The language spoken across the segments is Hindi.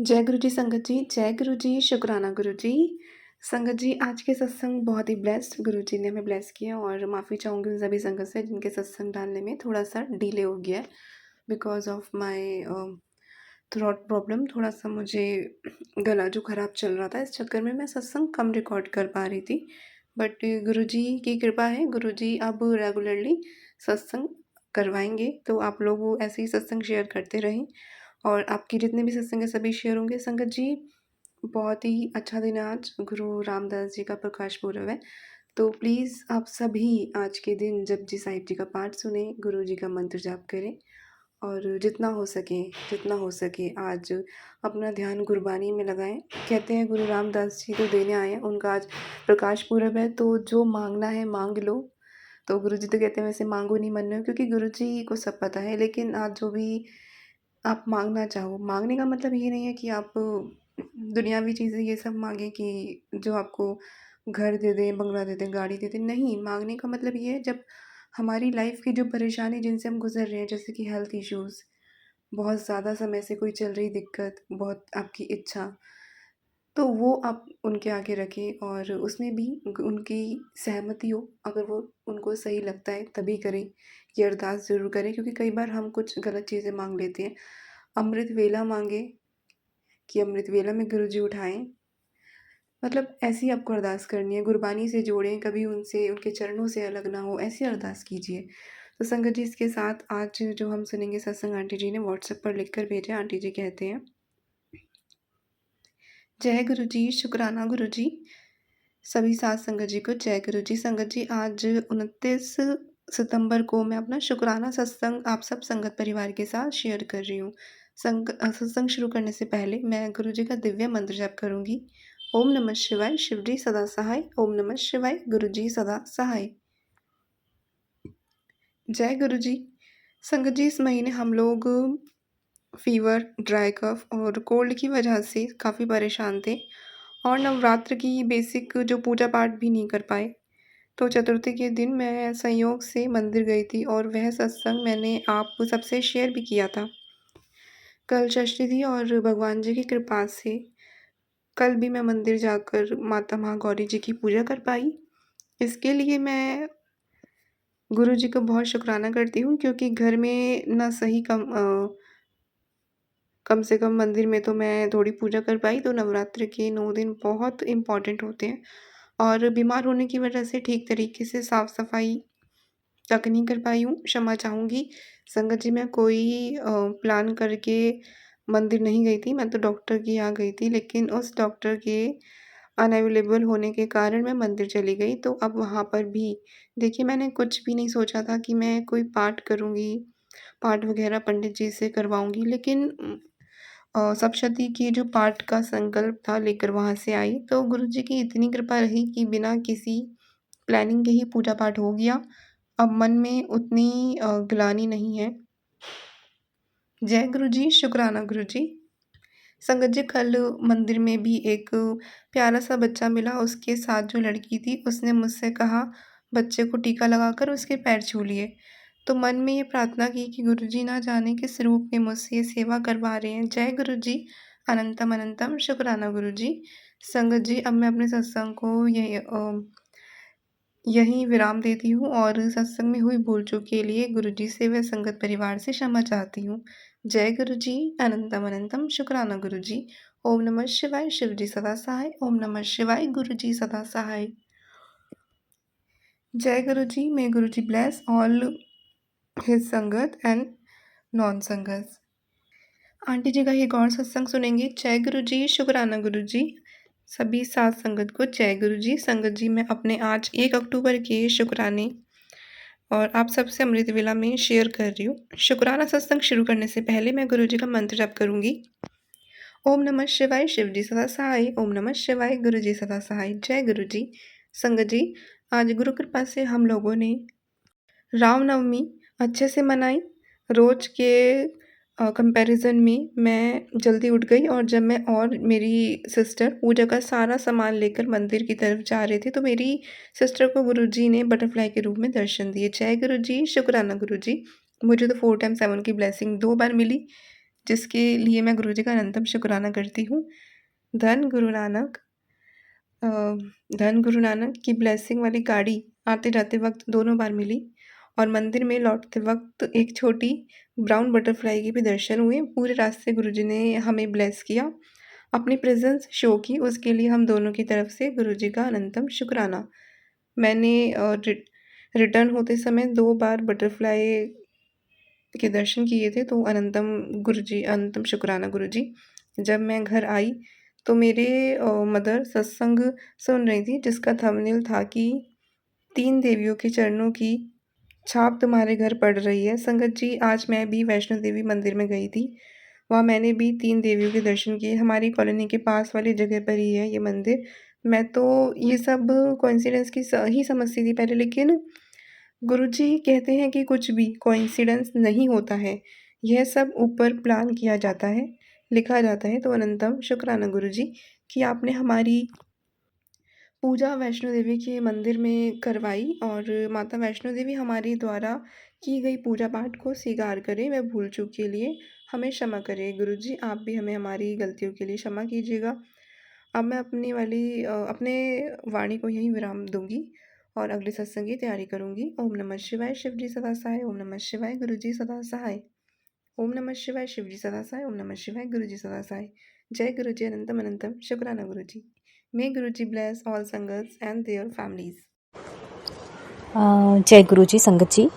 जय गुरु जी संगत जी, जय गुरु जी, शुक्राना गुरु जी। संगत जी, आज के सत्संग बहुत ही ब्लेस्ड गुरु जी ने हमें ब्लेस किया और माफ़ी चाहूँगी उन सभी संगत से जिनके सत्संग डालने में थोड़ा-सा डिले हो गया है because of my throat problem. थोड़ा-सा मुझे गला जो ख़राब चल रहा था, इस चक्कर में मैं सत्संग कम रिकॉर्ड कर पा रही थी। बट गुरु जी की कृपा है, गुरु जी अब रेगुलरली सत्संग करवाएँगे, तो आप लोग ऐसे ही सत्संग शेयर करते रहें और आपके जितने भी सत्संग है सभी शेयर होंगे। संगत जी, बहुत ही अच्छा दिन है आज, गुरु रामदास जी का प्रकाश पुरब है, तो प्लीज़ आप सभी आज के दिन जपजी साहिब जी का पाठ सुनें, गुरु जी का मंत्र जाप करें और जितना हो सके आज अपना ध्यान गुरबानी में लगाएँ। कहते हैं गुरु रामदास जी तो देने आए हैं, उनका आज प्रकाश पुरब है, तो जो माँगना है माँग लो। तो गुरु जी तो कहते हैं वैसे माँगो नहीं मन में, क्योंकि गुरु जी को सब पता है, लेकिन आज जो भी आप माँगना चाहो, माँगने का मतलब ये नहीं है कि आप दुनियावी चीज़ें ये सब माँगे कि जो आपको घर दे दें, बंगला दे दें, गाड़ी दे दें। नहीं, माँगने का मतलब ये है जब हमारी लाइफ़ की जो परेशानी जिनसे हम गुज़र रहे हैं, जैसे कि हेल्थ इश्यूज़, बहुत ज़्यादा समय से कोई चल रही दिक्कत, बहुत आपकी इच्छा, तो वो आप उनके आगे रखें और उसमें भी उनकी सहमति हो, अगर वो उनको सही लगता है तभी करें। ये अरदास ज़रूर करें, क्योंकि कई बार हम कुछ गलत चीज़ें माँग लेते हैं। अमृत वेला माँगे कि अमृत वेला में गुरु जी उठाएँ, मतलब ऐसी आपको अरदास करनी है, गुरबानी से जोड़ें, कभी उनसे उनके चरणों से अलग ना हो, ऐसी अरदास कीजिए। तो संगत जी, इसके साथ आज जो हम सुनेंगे सत्संग आंटी जी ने व्हाट्सएप पर लिख कर भेजा। आंटी जी कहते हैं, जय गुरु जी, शुक्राना गुरु जी। सभी सात संगत जी को जय गुरु जी। संगत जी, आज 29 सितंबर को मैं अपना शुक्राना सत्संग आप सब संगत परिवार के साथ शेयर कर रही हूँ। सत्संग शुरू करने से पहले मैं गुरु जी का दिव्य मंत्र जाप करूँगी। ओम नमः शिवाय, शिव जी सदा सहाय। ओम नमः शिवाय, गुरु जी सदा सहाय। जय गुरु जी। संगत जी, इस महीने हम लोग फ़ीवर, ड्राई कफ़ और कोल्ड की वजह से काफ़ी परेशान थे और नवरात्र की बेसिक जो पूजा पाठ भी नहीं कर पाए। तो चतुर्थी के दिन मैं संयोग से मंदिर गई थी और वह सत्संग मैंने आप सबसे शेयर भी किया था। कल षष्ठी थी और भगवान जी की कृपा से कल भी मैं मंदिर जाकर माता महागौरी जी की पूजा कर पाई। इसके लिए मैं गुरु जी का बहुत शुक्राना करती हूँ, क्योंकि घर में ना सही कम से कम मंदिर में तो मैं थोड़ी पूजा कर पाई। तो नवरात्र के 9 दिन बहुत इम्पोर्टेंट होते हैं और बीमार होने की वजह से ठीक तरीके से साफ-सफाई तक नहीं कर पाई हूँ, क्षमा चाहूँगी। संगत जी, मैं कोई प्लान करके मंदिर नहीं गई थी, मैं तो डॉक्टर के यहाँ गई थी, लेकिन उस डॉक्टर के अनअवेलेबल होने के कारण मैं मंदिर चली गई। तो अब वहाँ पर भी देखिए, मैंने कुछ भी नहीं सोचा था कि मैं कोई पाठ करूँगी, पाठ वग़ैरह पंडित जी से करवाऊँगी, लेकिन सप्तशती की जो पाठ का संकल्प था लेकर वहाँ से आई, तो गुरु जी की इतनी कृपा रही कि बिना किसी प्लानिंग के ही पूजा पाठ हो गया। अब मन में उतनी ग्लानि नहीं है। जय गुरु जी, शुक्राना गुरु जी। संगत जी, कल मंदिर में भी एक प्यारा-सा बच्चा मिला, उसके साथ जो लड़की थी उसने मुझसे कहा बच्चे को टीका लगाकर उसके पैर छू लिए। तो मन में ये प्रार्थना की कि गुरु जी ना जाने किस रूप में मुझसे ये सेवा करवा रहे हैं। जय गुरु जी, अनंतम अनंतम शुक्राना गुरु जी। संगत जी, अब मैं अपने सत्संग को यहीं विराम देती हूँ और सत्संग में हुई भूल-चूक के लिए गुरु जी से व संगत परिवार से क्षमा चाहती हूँ। जय गुरु जी, अनंतम अनंतम शुक्राना गुरु जी। ओम नमः शिवाय, शिव जी सदा सहाय। ओम नमः शिवाय, गुरु जी सदा सहाय। जय गुरु जी, may गुरु जी bless all his संगत एंड नॉन संगत। आंटी जी का एक और सत्संग सुनेंगे। जय गुरु जी, शुक्राना गुरु जी। सभी सात संगत को जय गुरु जी। संगत जी, मैं अपने आज 1 अक्टूबर के शुक्राने और आप सबसे अमृत वेला में शेयर कर रही हूँ। शुक्राना सत्संग शुरू करने से पहले मैं गुरु जी का मंत्र जाप करूँगी। ओम नमः शिवाय, शिव जी सदा सहाय। ओम नमः शिवाय, गुरु जी सदा सहाय। जय गुरु जी। संगत जी, आज गुरु कृपा से हम लोगों ने रामनवमी अच्छे से मनाई। रोज़ के कंपैरिज़न में मैं जल्दी उठ गई और जब मैं और मेरी सिस्टर पूजा का सारा सामान लेकर मंदिर की तरफ जा रहे थे, तो मेरी सिस्टर को गुरुजी ने बटरफ्लाई के रूप में दर्शन दिए। जय गुरु जी, शुक्राना गुरु जी। मुझे तो 4 टाइम्स 7 की ब्लेसिंग 2 बार मिली। जिसके लिए मैं गुरुजी का अनंतम शुक्राना करती हूँ। धन गुरु नानक। अ, धन गुरु नानक की ब्लेसिंग वाली गाड़ी आते जाते वक्त दोनों बार मिली और मंदिर में लौटते वक्त एक छोटी ब्राउन बटरफ्लाई के भी दर्शन हुए। पूरे रास्ते गुरुजी ने हमें ब्लेस किया, अपनी प्रेजेंस शो की, उसके लिए हम दोनों की तरफ से गुरुजी का अनंतम शुक्राना। मैंने रिटर्न होते समय 2 बार बटरफ्लाई के दर्शन किए थे, तो अनंतम शुक्राना गुरुजी। जब मैं घर आई तो मेरे मदर सत्संग सुन रही थी, जिसका थंबनेल था कि 3 देवियों के चरणों की छाप तुम्हारे घर पड़ रही है। संगत जी, आज मैं भी वैष्णो देवी मंदिर में गई थी। वहाँ मैंने भी 3 देवियों के दर्शन किए। हमारी कॉलोनी के पास वाली जगह पर ही है ये मंदिर। मैं तो ये सब कोइंसिडेंस की ही समझती थी पहले, लेकिन गुरुजी कहते हैं कि कुछ भी कोइंसिडेंस नहीं होता है, यह सब ऊपर प्लान किया जाता है, लिखा जाता है। तो अनंतम शुक्राना गुरुजी कि आपने हमारी पूजा वैष्णो देवी के मंदिर में करवाई और माता वैष्णो देवी हमारे द्वारा की गई पूजा पाठ को स्वीकार करें, वह भूल चूक के लिए हमें क्षमा करें। गुरुजी, आप भी हमें हमारी गलतियों के लिए क्षमा कीजिएगा। अब मैं अपने वाणी को यहीं विराम दूंगी और अगले सत्संग की तैयारी करूंगी। ओम नमः शिवाय, शिवजी सदा सहाय। ओम नमः शिवाय, गुरुजी सदा सहाय। ओम नमः शिवाय, शिवजी सदा सहाय। ओम नमः शिवाय, गुरुजी सदा सहाय। जय गुरुजी अनंतम अनंतम शुक्राना गुरुजी। May Guruji bless all Sangats and their families. जय गुरुजी संगत जी।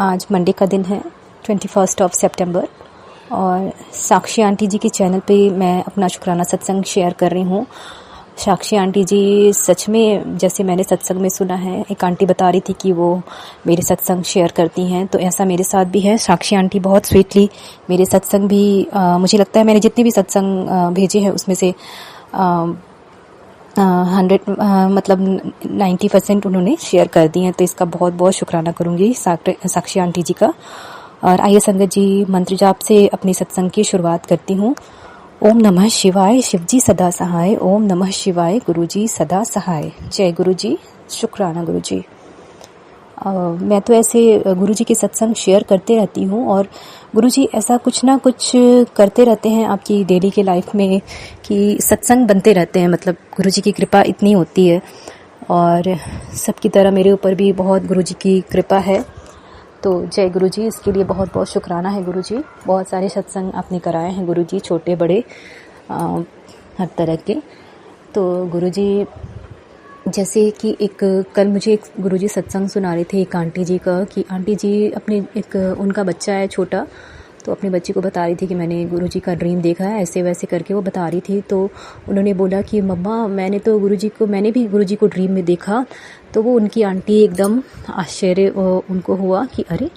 आज मंडे का दिन है 21 सितंबर और साक्षी आंटी जी के चैनल पे मैं अपना शुक्राना सत्संग शेयर कर रही हूँ। साक्षी आंटी जी सच में, जैसे मैंने सत्संग में सुना है, एक आंटी बता रही थी कि वो मेरे सत्संग शेयर करती हैं, तो ऐसा मेरे साथ भी है। साक्षी आंटी बहुत स्वीटली मेरे सत्संग भी मुझे लगता है मैंने जितने भी सत्संग भेजे हैं उसमें से 90% उन्होंने शेयर कर दी हैं, तो इसका बहुत बहुत शुक्राना करूंगी साक्षी आंटी जी का। और आइए संगत जी, मंत्र जाप से अपने सत्संग की शुरुआत करती हूँ। ओम नमः शिवाय, शिवजी सदा सहाय। ओम नमः शिवाय, गुरुजी सदा सहाय। जय गुरुजी, शुक्राना गुरुजी। मैं तो ऐसे गुरुजी के सत्संग शेयर करते रहती हूँ और गुरुजी ऐसा कुछ ना कुछ करते रहते हैं आपकी डेली के लाइफ में कि सत्संग बनते रहते हैं। मतलब गुरुजी की कृपा इतनी होती है और सबकी तरह मेरे ऊपर भी बहुत गुरुजी की कृपा है। तो जय गुरुजी, इसके लिए बहुत बहुत शुक्राना है गुरुजी। बहुत सारे सत्संग आपने कराए हैं गुरुजी, छोटे बड़े हर तरह के। तो गुरुजी, जैसे कि कल मुझे एक गुरुजी सत्संग सुना रहे थे एक आंटी जी का, कि आंटी जी उनका बच्चा है छोटा, तो अपने बच्चे को बता रही थी कि मैंने गुरुजी का ड्रीम देखा है, ऐसे वैसे करके वो बता रही थी। तो उन्होंने बोला कि मम्मा मैंने भी गुरुजी को ड्रीम में देखा। तो वो उनकी आंटी एकदम आश्चर्य उनको हुआ कि अरे,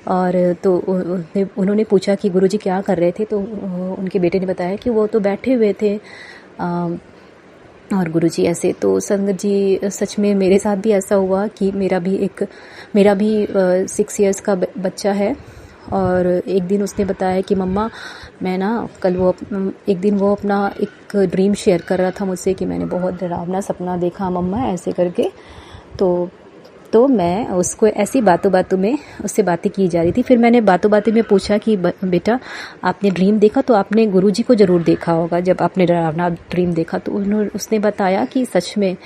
और तो उन्होंने पूछा कि गुरुजी क्या कर रहे थे, तो उनके बेटे ने बताया कि वो तो बैठे हुए थे और गुरुजी ऐसे। तो संगत जी, सच में मेरे साथ भी ऐसा हुआ कि मेरा भी 6 इयर्स का बच्चा है और एक दिन उसने बताया कि मम्मा मैं ना एक दिन वो अपना एक ड्रीम शेयर कर रहा था मुझसे कि मैंने बहुत डरावना सपना देखा मम्मा, ऐसे करके। तो मैं उसको ऐसी बातों में उससे बातें की जा रही थी। फिर मैंने बातों में पूछा कि बेटा आपने ड्रीम देखा तो आपने गुरुजी को ज़रूर देखा होगा जब आपने डरावना ड्रीम देखा। तो उसने बताया कि सच में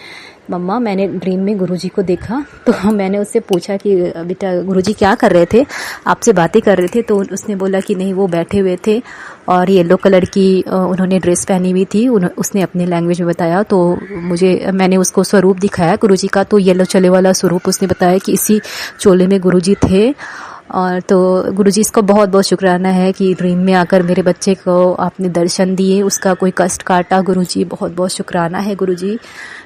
मम्मा मैंने ड्रीम में गुरुजी को देखा। तो मैंने उससे पूछा कि बेटा गुरुजी क्या कर रहे थे, आपसे बातें कर रहे थे? तो उसने बोला कि नहीं, वो बैठे हुए थे और येलो कलर की उन्होंने ड्रेस पहनी हुई थी। उसने अपने लैंग्वेज में बताया, तो मैंने उसको स्वरूप दिखाया गुरुजी का। तो येलो चले वाला स्वरूप उसने बताया कि इसी चोले में गुरुजी थे। और तो गुरुजी, इसका बहुत बहुत शुक्राना है कि ड्रीम में आकर मेरे बच्चे को आपने दर्शन दिए, उसका कोई कष्ट काटा। गुरुजी बहुत बहुत शुक्राना है गुरुजी,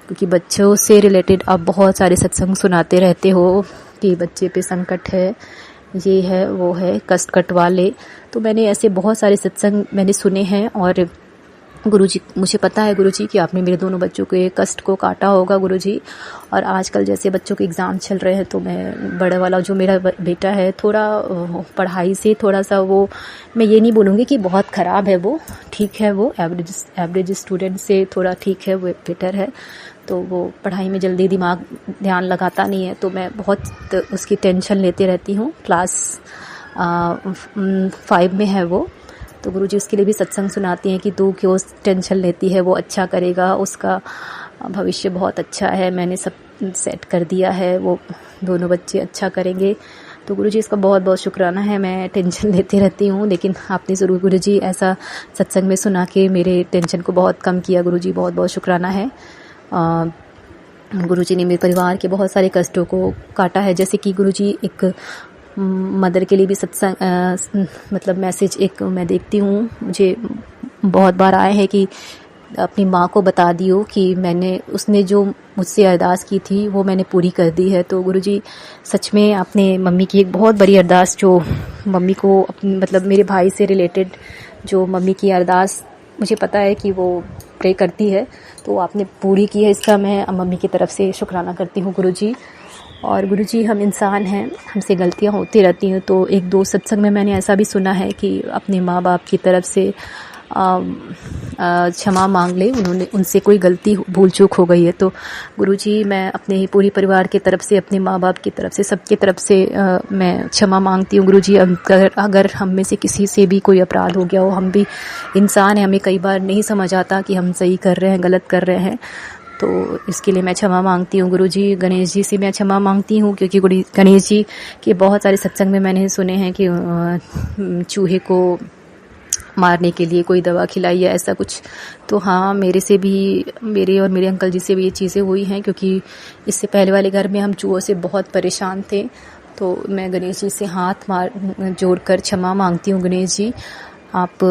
क्योंकि बच्चों से रिलेटेड आप बहुत सारे सत्संग सुनाते रहते हो कि बच्चे पे संकट है, ये है वो है, कष्ट कटवा ले। तो मैंने ऐसे बहुत सारे सत्संग मैंने सुने हैं और गुरुजी, मुझे पता है गुरुजी कि आपने मेरे दोनों बच्चों के कष्ट को काटा होगा गुरुजी। और आजकल जैसे बच्चों के एग्ज़ाम चल रहे हैं, तो मैं बड़ा वाला जो मेरा बेटा है थोड़ा पढ़ाई से थोड़ा सा, वो मैं ये नहीं बोलूँगी कि बहुत ख़राब है, वो ठीक है, वो एवरेज स्टूडेंट से थोड़ा ठीक है, वो बेटर है। तो वो पढ़ाई में जल्दी ध्यान लगाता नहीं है, तो मैं बहुत उसकी टेंशन लेते रहती हूँ। क्लास 5 में है वो। तो गुरुजी उसके लिए भी सत्संग सुनाती हैं कि तू क्यों टेंशन लेती है, वो अच्छा करेगा, उसका भविष्य बहुत अच्छा है, मैंने सब सेट कर दिया है, वो दोनों बच्चे अच्छा करेंगे। तो गुरुजी इसका बहुत बहुत शुक्राना है। मैं टेंशन लेती रहती हूँ, लेकिन आपने ज़रूर गुरुजी ऐसा सत्संग में सुना के मेरे टेंशन को बहुत कम किया। गुरुजी बहुत बहुत शुक्राना है। गुरुजी ने मेरे परिवार के बहुत सारे कष्टों को काटा है। जैसे कि गुरुजी एक मदर के लिए भी सत्संग मतलब मैसेज एक मैं देखती हूँ, मुझे बहुत बार आए हैं कि अपनी माँ को बता दियो कि उसने जो मुझसे अरदास की थी वो मैंने पूरी कर दी है। तो गुरुजी सच में आपने मम्मी की एक बहुत बड़ी अरदास, जो मम्मी को मतलब मेरे भाई से रिलेटेड जो मम्मी की अरदास मुझे पता है कि वो प्रे करती है, तो आपने पूरी की है। इसका मैं मम्मी की तरफ से शुक्राना करती हूँ गुरुजी। और गुरुजी हम इंसान हैं, हमसे गलतियाँ होती रहती हैं। तो एक दो सत्संग में मैंने ऐसा भी सुना है कि अपने माँ बाप की तरफ से क्षमा मांग ले, उनसे कोई गलती भूल चूक हो गई है। तो गुरुजी मैं अपने पूरी परिवार की तरफ से, अपने माँ बाप की तरफ से, सबकी तरफ से मैं क्षमा मांगती हूँ गुरुजी। अगर हम में से किसी से भी कोई अपराध हो गया हो, हम भी इंसान हैं, हमें कई बार नहीं समझ आता कि हम सही कर रहे हैं गलत कर रहे हैं, तो इसके लिए मैं क्षमा मांगती हूँ गुरुजी। गणेश जी से मैं क्षमा मांगती हूँ, क्योंकि गणेश जी के बहुत सारे सत्संग में मैंने सुने हैं कि चूहे को मारने के लिए कोई दवा खिलाई या ऐसा कुछ। तो हाँ, मेरे और मेरे अंकल जी से भी ये चीज़ें हुई हैं, क्योंकि इससे पहले वाले घर में हम चूहों से बहुत परेशान थे। तो मैं गणेश जी से हाथ जोड़कर क्षमा मांगती हूँ। गणेश जी, आप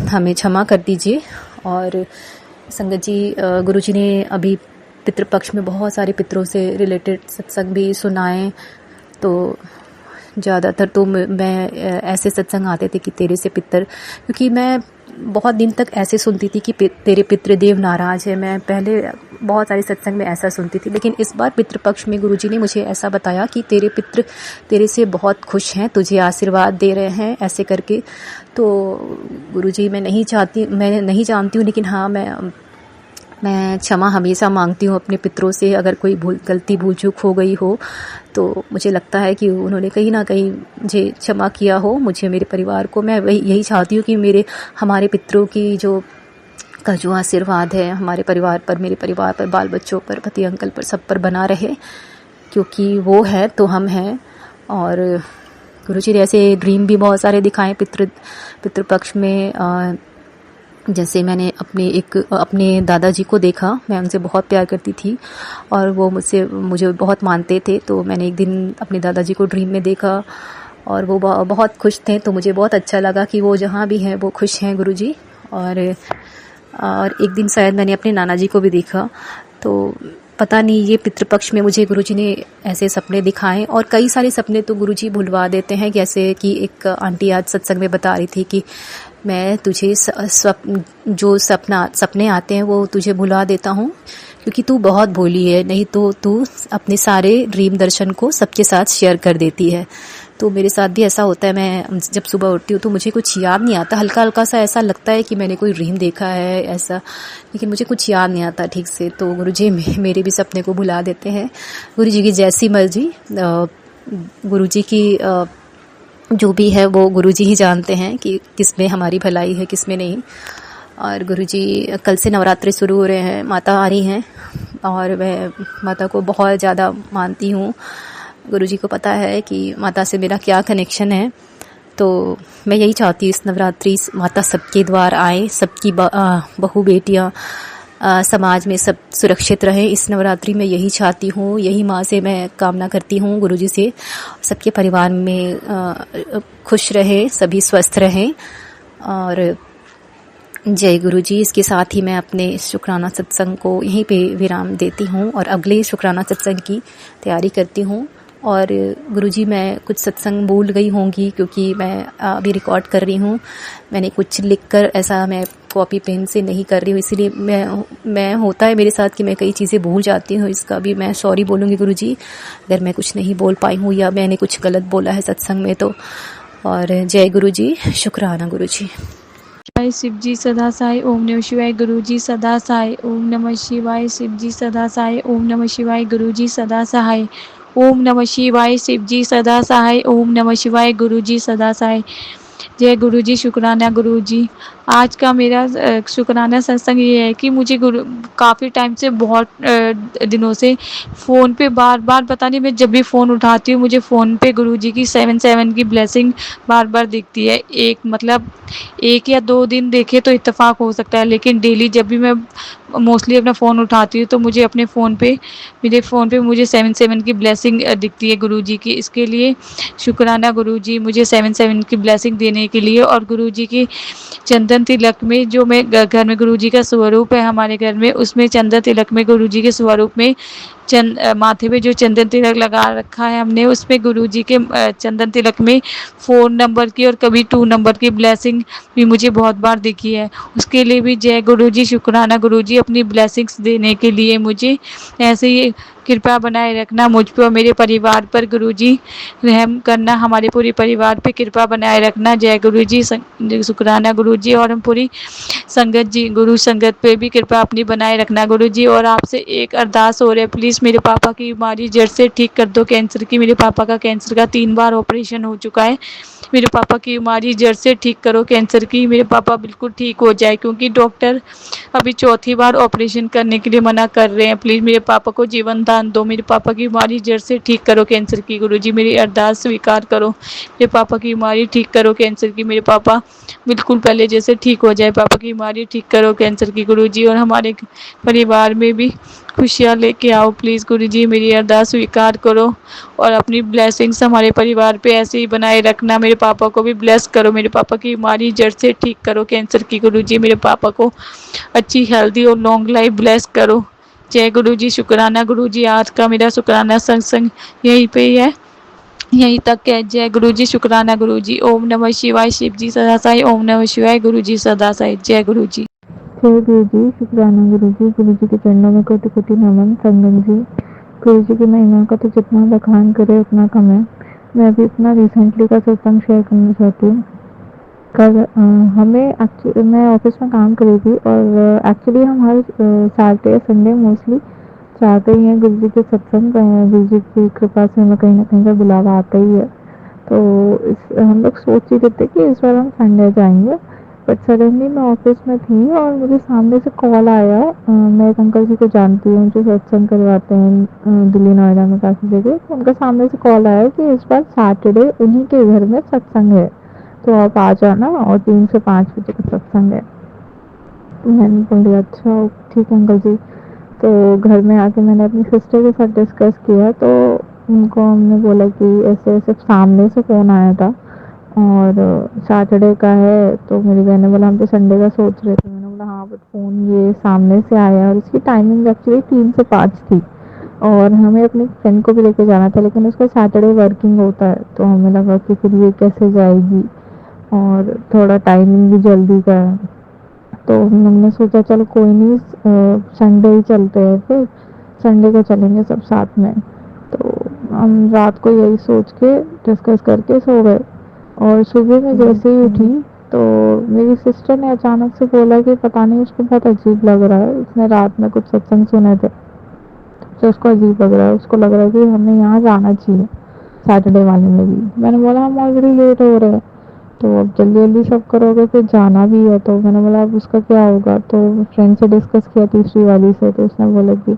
हमें क्षमा कर दीजिए। और संगत जी, गुरुजी ने अभी पितृपक्ष में बहुत सारे पितरों से रिलेटेड सत्संग भी सुनाए। तो ज़्यादातर तो मैं ऐसे सत्संग आते थे कि तेरे से पितर, क्योंकि मैं बहुत दिन तक ऐसे सुनती थी कि तेरे पितृदेव नाराज़ है। मैं पहले बहुत सारे सत्संग में ऐसा सुनती थी, लेकिन इस बार पितृपक्ष में गुरुजी ने मुझे ऐसा बताया कि तेरे पितृ तेरे से बहुत खुश हैं, तुझे आशीर्वाद दे रहे हैं, ऐसे करके। तो गुरुजी मैं नहीं जानती हूँ, लेकिन हाँ, मैं क्षमा हमेशा मांगती हूँ अपने पितरों से। अगर कोई गलती भूल चूक हो गई हो, तो मुझे लगता है कि उन्होंने कहीं ना कहीं मुझे क्षमा किया हो, मुझे, मेरे परिवार को। मैं यही चाहती हूँ कि हमारे पितरों की जो आशीर्वाद है हमारे परिवार पर, मेरे परिवार पर, बाल बच्चों पर, पति अंकल पर, सब पर बना रहे, क्योंकि वो है तो हम हैं। और गुरुजी ने ऐसे ड्रीम भी बहुत सारे दिखाए पितृपक्ष में। जैसे मैंने अपने दादाजी को देखा, मैं उनसे बहुत प्यार करती थी और वो मुझे बहुत मानते थे। तो मैंने एक दिन अपने दादाजी को ड्रीम में देखा और वो बहुत खुश थे। तो मुझे बहुत अच्छा लगा कि वो जहाँ भी हैं वो खुश हैं गुरुजी। और एक दिन शायद मैंने अपने नाना जी को भी देखा। तो पता नहीं, ये पितृपक्ष में मुझे गुरुजी ने ऐसे सपने दिखाए। और कई सारे सपने तो गुरुजी भुलवा देते हैं, जैसे कि एक आंटी आज सत्संग में बता रही थी कि मैं तुझे जो सपने आते हैं वो तुझे भुला देता हूँ, क्योंकि तू बहुत भोली है, नहीं तो तू अपने सारे ड्रीम दर्शन को सबके साथ शेयर कर देती है। तो मेरे साथ भी ऐसा होता है, मैं जब सुबह उठती हूँ तो मुझे कुछ याद नहीं आता, हल्का हल्का सा ऐसा लगता है कि मैंने कोई ड्रीम देखा है ऐसा, लेकिन मुझे कुछ याद नहीं आता ठीक से। तो गुरुजी मेरे भी सपने को भुला देते हैं। गुरुजी की जैसी मर्जी, गुरुजी की जो भी है वो गुरुजी ही जानते हैं कि किसमें हमारी भलाई है, किसमें नहीं। और गुरुजी कल से नवरात्रि शुरू हो रहे हैं, माता आ रही हैं और मैं माता को बहुत ज़्यादा मानती हूँ। गुरुजी को पता है कि माता से मेरा क्या कनेक्शन है। तो मैं यही चाहती हूँ इस नवरात्रि माता सबके द्वार आए, सबकी बहू बेटियाँ समाज में सब सुरक्षित रहें। इस नवरात्रि में यही चाहती हूँ, यही माँ से मैं कामना करती हूँ गुरुजी से, सबके परिवार में खुश रहे, सभी स्वस्थ रहें। और जय गुरुजी। इसके साथ ही मैं अपने शुक्राना सत्संग को यहीं पे विराम देती हूँ और अगले शुक्राना सत्संग की तैयारी करती हूँ। और गुरुजी मैं कुछ सत्संग भूल गई होंगी, क्योंकि मैं अभी रिकॉर्ड कर रही हूँ, मैंने कुछ लिखकर ऐसा मैं कॉपी पेन से नहीं कर रही हूँ, इसीलिए मैं होता है मेरे साथ कि मैं कई चीज़ें भूल जाती हूँ। इसका भी मैं सॉरी बोलूँगी गुरुजी अगर मैं कुछ नहीं बोल पाई हूँ या मैंने कुछ गलत बोला है सत्संग में तो। और जय गुरुजी, शुक्राना गुरुजी। शिवाय शिव जी सदा साई। ओम नमः शिवाय। गुरु जी सदा साई। ओम नमः शिवाय। शिव जी सदा साई। ओम नमः शिवाय। गुरु जी सदा सहाय। ओम नमः शिवाय। शिव जी सदा सहाय। ओम नमः शिवाय। गुरु जी सदा सहाय। जय गुरु जी, शुक्राना गुरु जी। आज का मेरा शुक्राना सत्संग ये है कि मुझे काफ़ी टाइम से बहुत दिनों से फ़ोन पे बार-बार पता नहीं मैं जब भी फ़ोन उठाती हूँ मुझे फ़ोन पे गुरु जी की 7-7 की ब्लेसिंग बार-बार दिखती है। एक मतलब 1 या 2 दिन देखे तो इत्तेफ़ाक हो सकता है, लेकिन डेली जब भी मैं मोस्टली अपना फ़ोन उठाती हूँ तो मुझे अपने फ़ोन पे मेरे फ़ोन पे मुझे 7-7 की ब्लेसिंग दिखती है गुरु जी की। इसके लिए शुक्राना गुरु जी मुझे 7-7 की ब्लेसिंग देने के लिए। और गुरु जी की चंदन तिलक में जो मैं घर में गुरु जी का स्वरूप है हमारे घर में, उसमें चंदन तिलक में गुरु जी के स्वरूप में माथे पे जो चंदन तिलक लगा रखा है हमने, उसमें गुरु जी के चंदन तिलक में 4 नंबर की और कभी 2 नंबर की ब्लेसिंग भी मुझे बहुत बार दिखी है। उसके लिए भी जय गुरु जी, शुक्राना गुरु जी अपनी ब्लेसिंग्स देने के लिए मुझे। ऐसे ही कृपा बनाए रखना मुझ पे और मेरे परिवार पर गुरु जी, रहम करना, हमारे पूरे परिवार पे कृपा बनाए रखना। जय गुरु जी, शुक्राना गुरु जी। और हम पूरी संगत जी, गुरु संगत पे भी कृपा अपनी बनाए रखना गुरु जी। और आपसे एक अरदास हो रहा है, प्लीज़ मेरे पापा की बीमारी जड़ से ठीक कर दो, कैंसर की। मेरे पापा का कैंसर का 3 बार ऑपरेशन हो चुका है। मेरे पापा की बीमारी जड़ से ठीक करो कैंसर की, मेरे पापा बिल्कुल ठीक हो जाए, क्योंकि डॉक्टर अभी 4थी बार ऑपरेशन करने के लिए मना कर रहे हैं। प्लीज़ मेरे पापा को जीवन दान दो, मेरे पापा की बीमारी जड़ से ठीक करो कैंसर की गुरु जी। मेरी अरदास स्वीकार करो, मेरे पापा की बीमारी ठीक करो कैंसर की। मेरे पापा बिल्कुल पहले जैसे ठीक हो जाए, पापा की बीमारी ठीक करो कैंसर की गुरु जी। और हमारे परिवार में भी खुशियाँ लेके आओ प्लीज़ गुरु जी, मेरी अरदास स्वीकार करो और अपनी ब्लेसिंग्स हमारे परिवार पे ऐसे ही बनाए रखना। मेरे पापा को भी ब्लेस करो, मेरे पापा की बीमारी जड़ से ठीक करो कैंसर की गुरु जी। मेरे पापा को अच्छी हेल्दी और लॉन्ग लाइफ ब्लेस करो। जय गुरु जी, शुक्राना गुरु जी। आज का मेरा शुक्राना सत्संग यहीं पे ही है, यहीं तक है। जय गुरु जी, शुक्राना गुरु जी। ओम नमः शिवाय। शिव जी सदा साई। ओम नमः शिवाय। गुरु जी सदा साई। जय गुरु जी। जय गुरु जी, शुक्राना गुरु जी। गुरु जी के चरणों में कोटि कोटि नमन। संगम जी, गुरु जी की महिमा का तो जितना बखान करे उतना कम है। मैं अभी अपना रिसेंटली का सत्संग शेयर करना चाहती हूँ। कल हमें एक्चुअली मैं ऑफिस में काम कर रही थी और एक्चुअली हम हर सैटरडे संडे मोस्टली चाहते ही हैं गुरु जी के सत्संग। गुरु जी की कृपा से हमें कहीं ना कहीं का बुलावा आता ही है। तो हम लोग सोच ही थे कि इस बार हम संडे जाएंगे, बट सडनली मैं ऑफिस में थी और मुझे सामने से कॉल आया। मैं एक अंकल जी को जानती हूँ जो सत्संग करवाते हैं दिल्ली नोएडा में काफ़ी जगह। तो उनका सामने से कॉल आया कि इस बार सैटरडे उन्हीं के घर में सत्संग है, तो आप आ जाना और 3 से 5 बजे का सत्संग है। तो मैंने बोली अच्छा ठीक है अंकल जी। तो घर में आके मैंने अपनी सिस्टर के साथ डिस्कस किया, तो उनको हमने बोला कि ऐसे ऐसे सामने से फ़ोन आया था और सैटरडे का है। तो मेरी बहन ने बोला हम तो संडे का सोच रहे थे। मैंने बोला हाँ बट फ़ोन ये सामने से आया और इसकी टाइमिंग एक्चुअली 3 से 5 थी और हमें अपनी फ्रेंड को भी लेके जाना था, लेकिन उसका सैटरडे वर्किंग होता है। तो हमें लगा कि फिर ये कैसे जाएगी और थोड़ा टाइमिंग भी जल्दी का है। तो हमने सोचा चलो कोई नहीं, संडे ही चलते हैं, फिर संडे को चलेंगे सब साथ में। तो हम रात को यही सोच के डिस्कस करके सो गए और सुबह में जैसे ही उठी तो मेरी सिस्टर ने अचानक से बोला कि पता नहीं उसको बहुत अजीब लग रहा है, उसने रात में कुछ सत्संग सुने थे तो उसको अजीब लग रहा है, उसको लग रहा है कि हमें यहाँ जाना चाहिए सैटरडे वाले में भी। मैंने बोला हम ऑलरेडी लेट हो रहे हैं तो अब जल्दी जल्दी सब करोगे फिर जाना भी है। तो मैंने बोला अब उसका क्या होगा। तो फ्रेंड से डिस्कस किया तीसरी वाली से, तो उसने बोला कि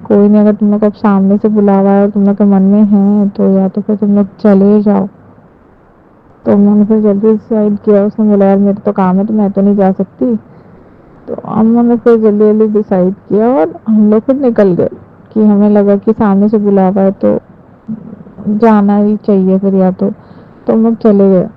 कोई नहीं, अगर तुम लोग अब सामने से बुलावा है और तुम लोग के मन में है तो या तो फिर तुम लोग चले जाओ। तो मैंने फिर जल्दी डिसाइड किया। उसने बोला यार मेरे तो काम है तो मैं तो नहीं जा सकती। तो हम लोगों ने फिर जल्दी जल्दी डिसाइड किया और हम लोग फिर निकल गए कि हमें लगा कि सामने से बुलावा है तो जाना ही चाहिए फिर या तो हम लोग चले गए।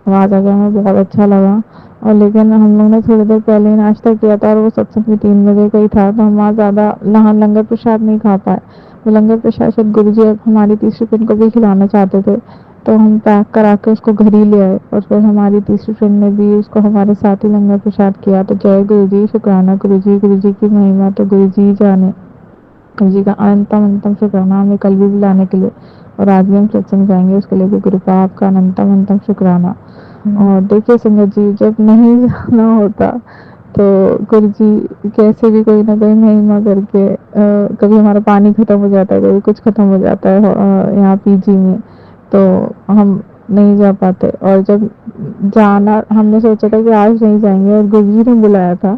वहाँ जाके हमें बहुत अच्छा लगा और लेकिन हम लोग ने थोड़ी देर पहले ही नाश्ता किया था और वो सत्संग भी 3 बजे का ही था, तो हम वहाँ ज़्यादा लंगर प्रसाद नहीं खा पाए। वो लंगर प्रसाद शायद गुरु जी हमारी तीसरी फ्रेंड को भी खिलाना चाहते थे, तो हम पैक करा के उसको घर ही ले आए और फिर हमारी तीसरी फ्रेंड ने भी उसको हमारे साथ ही लंगर प्रसाद किया। तो जय गुरु जी, शुक्राना गुरु जी की महिमा तो गुरु जी जाने। गुरु जी का अनंतम अनंतम शुक्राना हमें कल भी बुलाने के लिए, और आज भी हम सत्संग जाएंगे उसके लिए भी कृपा आपका अनंतम अनंतम शुक्राना। और देखिए संगत जी, जब नहीं जाना होता तो गुरु जी कैसे भी कोई ना कोई महिमा करके कभी हमारा पानी खत्म हो जाता है, कभी कुछ खत्म हो जाता है यहाँ पीजी में। तो हम नहीं जा पाते। और जब जाना हमने सोचा था कि आज नहीं जाएंगे और गुरुजी ने बुलाया था,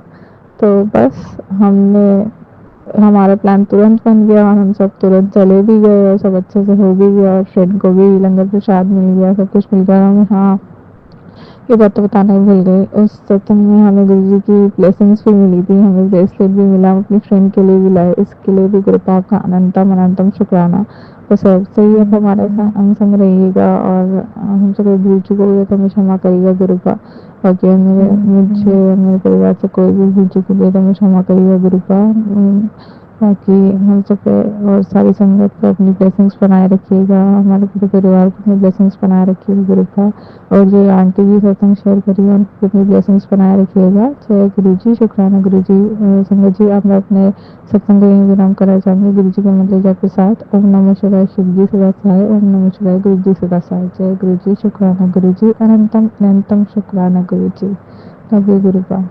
तो बस हमने हमारा प्लान तुरंत बन गया और हम सब तुरंत चले भी गए और सब अच्छे से हो भी गया और फ्रेंड को भी लंगर प्रसाद मिल गया, सब कुछ मिल गया हमें। हाँ, ये बात तो बताना ही भूल गई, उस सत्संग में हमें गुरुजी की ब्लेसिंग्स भी मिली थी, हमें ब्रेसलेट भी मिला, हम अपनी फ्रेंड के लिए भी लाए। इसके लिए भी कृपा आपका अनंतम अनंतम शुक्राना। तो सब सही है, हमारे साथ अंग संग रहिएगा और हमसे कोई भूल चूक हुई है तो हमें क्षमा करिएगा गुरुपा। बाकी मुझे और मेरे परिवार से कोई भी भूल चूक हुई है तो हमें क्षमा करिएगा गुरुपा। बाकी हम सब पे और सारी संगत पे अपनी ब्लेसिंग्स बनाए रखिएगा, हमारे पूरे परिवार को अपनी ब्लेसिंग्स बनाए रखिएगा गुरुपा। और जो आंटी जी सत्संग शेयर करी है उनको अपनी ब्लेसिंग्स बनाए रखिएगा। जय गुरु जी, शुक्राना गुरु जी। संगत जी, आप मैं अपने सत्संग को यहीं विराम करना चाहूँगी गुरु जी के मंत्र जाप के साथ। ओम नमः शिवाय, शिव जी सदा सहाय। ओम नमः शिवाय, गुरु जी सदा सहाय। जय गुरु जी, शुक्राना गुरु जी। अनंतम अनंतम शुक्राना गुरु जी। Love you गुरुपा।